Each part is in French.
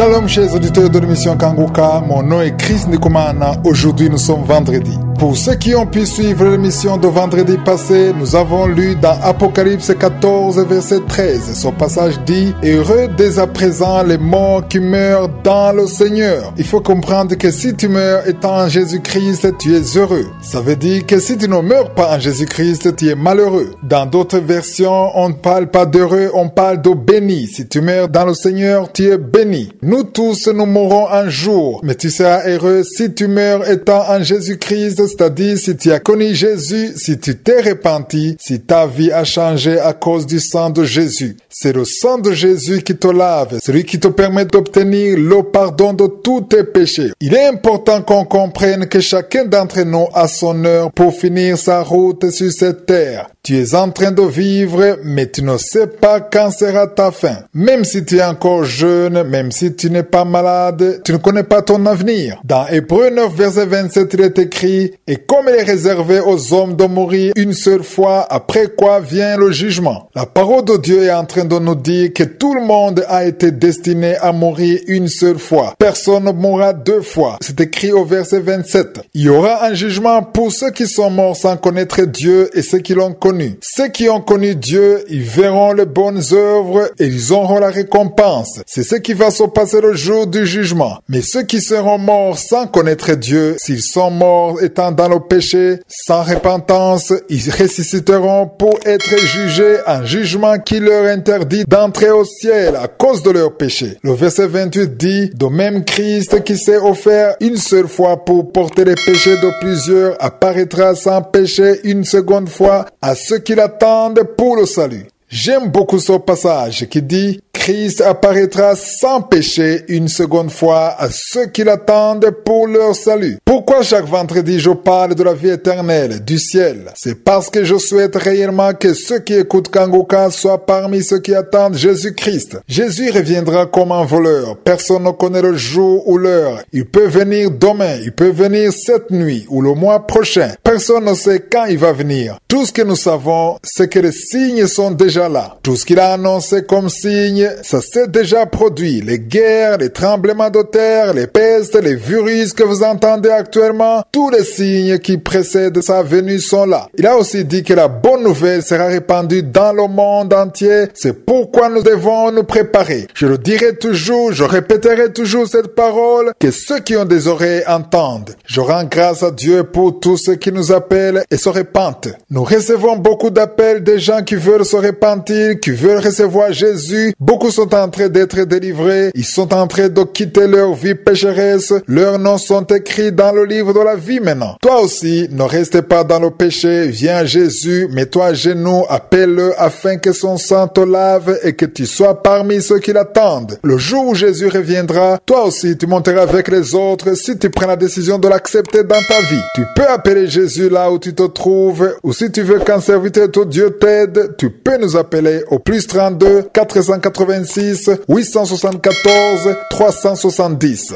Shalom chers auditeurs de l'émission Kanguka, mon nom est Chris Ndikumana. Aujourd'hui nous sommes vendredi. Pour ceux qui ont pu suivre l'émission de vendredi passé, nous avons lu dans Apocalypse 14 verset 13. Son passage dit « Heureux dès à présent les morts qui meurent dans le Seigneur ». Il faut comprendre que si tu meurs étant en Jésus-Christ, tu es heureux. Ça veut dire que si tu ne meurs pas en Jésus-Christ, tu es malheureux. Dans d'autres versions, on ne parle pas d'heureux, on parle de béni. Si tu meurs dans le Seigneur, tu es béni. Nous tous, nous mourrons un jour, mais tu seras heureux si tu meurs étant en Jésus-Christ, c'est-à-dire si tu as connu Jésus, si tu t'es repenti, si ta vie a changé à cause du sang de Jésus. C'est le sang de Jésus qui te lave, celui qui te permet d'obtenir le pardon de tous tes péchés. Il est important qu'on comprenne que chacun d'entre nous a son heure pour finir sa route sur cette terre. Tu es en train de vivre, mais tu ne sais pas quand sera ta fin. Même si tu es encore jeune, même si tu n'es pas malade, tu ne connais pas ton avenir. Dans Hébreux 9, verset 27, il est écrit « Et comme il est réservé aux hommes de mourir une seule fois, après quoi vient le jugement. » La parole de Dieu est en train de nous dire que tout le monde a été destiné à mourir une seule fois. Personne ne mourra deux fois. C'est écrit au verset 27. Il y aura un jugement pour ceux qui sont morts sans connaître Dieu et ceux qui l'ont connu. Ceux qui ont connu Dieu, ils verront les bonnes œuvres et ils auront la récompense. C'est ce qui va se passer le jour du jugement. Mais ceux qui seront morts sans connaître Dieu, s'ils sont morts étant dans le péché, sans repentance, ils ressusciteront pour être jugés, un jugement qui leur interdit d'entrer au ciel à cause de leur péché. Le verset 28 dit, de même Christ qui s'est offert une seule fois pour porter les péchés de plusieurs apparaîtra sans péché une seconde fois à ceux qui l'attendent pour le salut. J'aime beaucoup ce passage qui dit « Christ apparaîtra sans péché une seconde fois à ceux qui l'attendent pour leur salut ». Pourquoi chaque vendredi je parle de la vie éternelle, du ciel? C'est parce que je souhaite réellement que ceux qui écoutent Kanguka soient parmi ceux qui attendent Jésus-Christ. Jésus reviendra comme un voleur. Personne ne connaît le jour ou l'heure. Il peut venir demain, il peut venir cette nuit ou le mois prochain. Personne ne sait quand il va venir. Tout ce que nous savons, c'est que les signes sont déjà là. Tout ce qu'il a annoncé comme signe, ça s'est déjà produit. Les guerres, les tremblements de terre, les pestes, les virus que vous entendez actuellement, tous les signes qui précèdent sa venue sont là. Il a aussi dit que la bonne nouvelle sera répandue dans le monde entier. C'est pourquoi nous devons nous préparer. Je le dirai toujours, je répéterai toujours cette parole, que ceux qui ont des oreilles entendent. Je rends grâce à Dieu pour tous ceux qui nous appellent et se repentent. Nous recevons beaucoup d'appels des gens qui veulent se repentir, qui veulent recevoir Jésus. Beaucoup sont en train d'être délivrés. Ils sont en train de quitter leur vie pécheresse. Leurs noms sont écrits dans le livre de la vie maintenant. Toi aussi, ne reste pas dans le péché. Viens à Jésus, mets-toi à genoux, appelle-le afin que son sang te lave et que tu sois parmi ceux qui l'attendent. Le jour où Jésus reviendra, toi aussi tu monteras avec les autres si tu prends la décision de l'accepter dans ta vie. Tu peux appeler Jésus là où tu te trouves, ou si tu veux qu'un serviteur de Dieu t'aide, tu peux nous appeler au plus 32 486 874 370.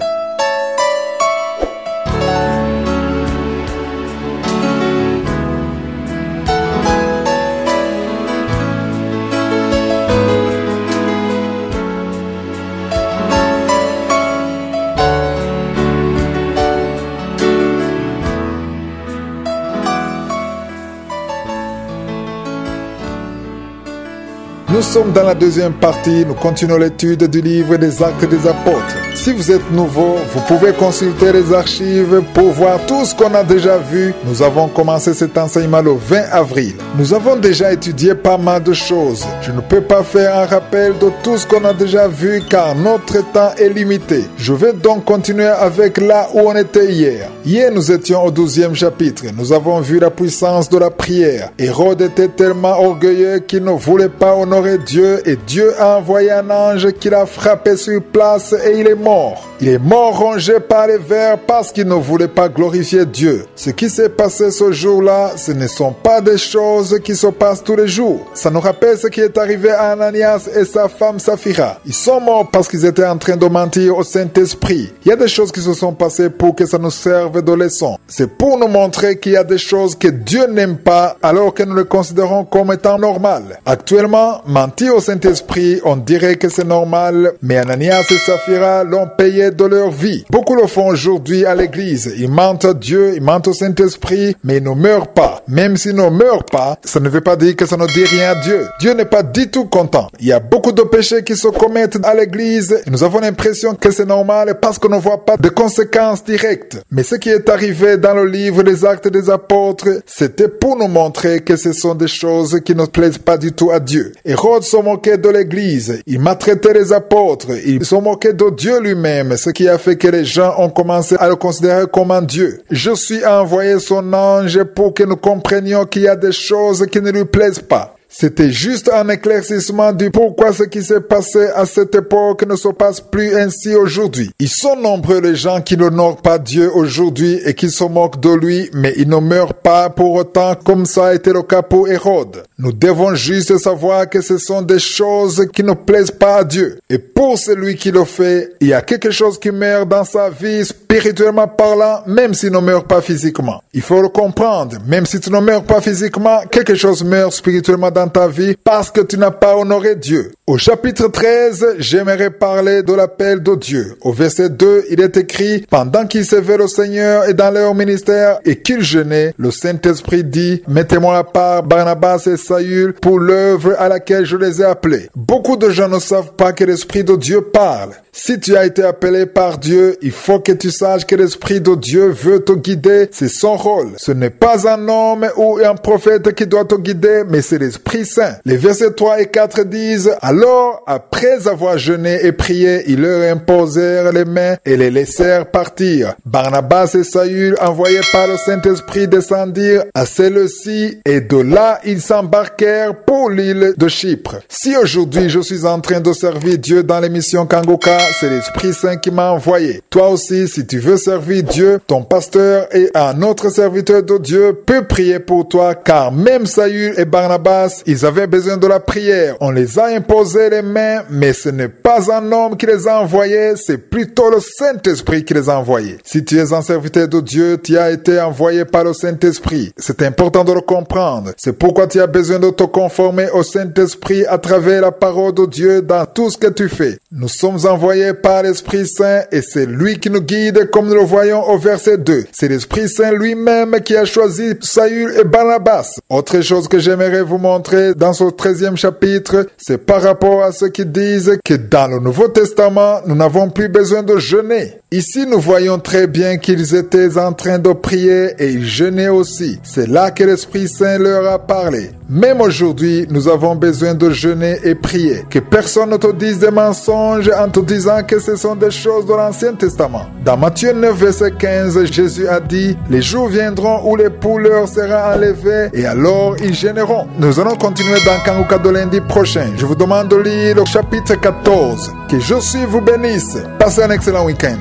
Nous sommes dans la deuxième partie, nous continuons l'étude du livre des Actes des Apôtres. Si vous êtes nouveau, vous pouvez consulter les archives pour voir tout ce qu'on a déjà vu. Nous avons commencé cet enseignement le 20 avril. Nous avons déjà étudié pas mal de choses. Je ne peux pas faire un rappel de tout ce qu'on a déjà vu car notre temps est limité. Je vais donc continuer avec là où on était hier. Hier, nous étions au 12e chapitre. Nous avons vu la puissance de la prière. Hérode était tellement orgueilleux qu'il ne voulait pas honorer Dieu et Dieu a envoyé un ange qui l'a frappé sur place et il est mort. Il est mort rongé par les vers parce qu'il ne voulait pas glorifier Dieu. Ce qui s'est passé ce jour-là, ce ne sont pas des choses qui se passent tous les jours. Ça nous rappelle ce qui est arrivé à Ananias et sa femme Saphira. Ils sont morts parce qu'ils étaient en train de mentir au Saint-Esprit. Il y a des choses qui se sont passées pour que ça nous serve de leçon. C'est pour nous montrer qu'il y a des choses que Dieu n'aime pas alors que nous les considérons comme étant normales. Actuellement, Mentir au Saint-Esprit, on dirait que c'est normal, mais Ananias et Saphira l'ont payé de leur vie. Beaucoup le font aujourd'hui à l'église. Ils mentent à Dieu, ils mentent au Saint-Esprit, mais ils ne meurent pas. Même s'ils ne meurent pas, ça ne veut pas dire que ça ne dit rien à Dieu. Dieu n'est pas du tout content. Il y a beaucoup de péchés qui se commettent à l'église et nous avons l'impression que c'est normal parce qu'on ne voit pas de conséquences directes. Mais ce qui est arrivé dans le livre des Actes des Apôtres, c'était pour nous montrer que ce sont des choses qui ne plaisent pas du tout à Dieu. Hérode se moquait de l'église, il maltraitait les apôtres, il se moquait de Dieu lui-même, ce qui a fait que les gens ont commencé à le considérer comme un Dieu. Je suis envoyé son ange pour que nous comprenions qu'il y a des choses qui ne lui plaisent pas. C'était juste un éclaircissement du pourquoi ce qui s'est passé à cette époque ne se passe plus ainsi aujourd'hui. Ils sont nombreux les gens qui n'honorent pas Dieu aujourd'hui et qui se moquent de lui, mais ils ne meurent pas pour autant comme ça a été le cas pour Hérode. Nous devons juste savoir que ce sont des choses qui ne plaisent pas à Dieu. Et pour celui qui le fait, il y a quelque chose qui meurt dans sa vie spirituellement parlant, même s'il ne meurt pas physiquement. Il faut le comprendre. Même si tu ne meurs pas physiquement, quelque chose meurt spirituellement dans ta vie parce que tu n'as pas honoré Dieu. Au chapitre 13, j'aimerais parler de l'appel de Dieu. Au verset 2, il est écrit: pendant qu'ils servaient le Seigneur et dans leur ministère et qu'ils jeûnaient, le Saint-Esprit dit: mettez-moi à part Barnabas et Saül pour l'œuvre à laquelle je les ai appelés. Beaucoup de gens ne savent pas que l'Esprit de Dieu parle. Si tu as été appelé par Dieu, il faut que tu saches que l'Esprit de Dieu veut te guider. C'est son rôle. Ce n'est pas un homme ou un prophète qui doit te guider, mais c'est l'Esprit Saint. Les versets 3 et 4 disent: alors, après avoir jeûné et prié, ils leur imposèrent les mains et les laissèrent partir. Barnabas et Saül, envoyés par le Saint-Esprit, descendirent à celle-ci et de là, ils s'embarquèrent pour l'île de Chypre. Si aujourd'hui je suis en train de servir Dieu dans l'émission Kangoka, c'est l'Esprit Saint qui m'a envoyé. Toi aussi, si tu veux servir Dieu, ton pasteur et un autre serviteur de Dieu peut prier pour toi, car même Saül et Barnabas, ils avaient besoin de la prière. On les a imposé les mains, mais ce n'est pas un homme qui les a envoyés, c'est plutôt le Saint-Esprit qui les a envoyés. Si tu es un serviteur de Dieu, tu as été envoyé par le Saint-Esprit. C'est important de le comprendre. C'est pourquoi tu as besoin de te conformer au Saint-Esprit à travers la parole de Dieu dans tout ce que tu fais. Nous sommes envoyés par l'Esprit Saint et c'est lui qui nous guide comme nous le voyons au verset 2. C'est l'Esprit Saint lui-même qui a choisi Saül et Barnabas. Autre chose que j'aimerais vous montrer dans ce 13e chapitre, c'est par rapport à ceux qui disent que dans le Nouveau Testament, nous n'avons plus besoin de jeûner. Ici, nous voyons très bien qu'ils étaient en train de prier et ils jeûnaient aussi. C'est là que l'Esprit Saint leur a parlé. Même aujourd'hui, nous avons besoin de jeûner et prier. Que personne ne te dise des mensonges en te disant que ce sont des choses de l'Ancien Testament. Dans Matthieu 9, verset 15, Jésus a dit: les jours viendront où les poules leur seront enlevées et alors ils jeûneront. Nous allons continuer dans Kangoka de lundi prochain. Je vous demande de lire le chapitre 14. Que Jésus vous bénisse. Passez un excellent week-end.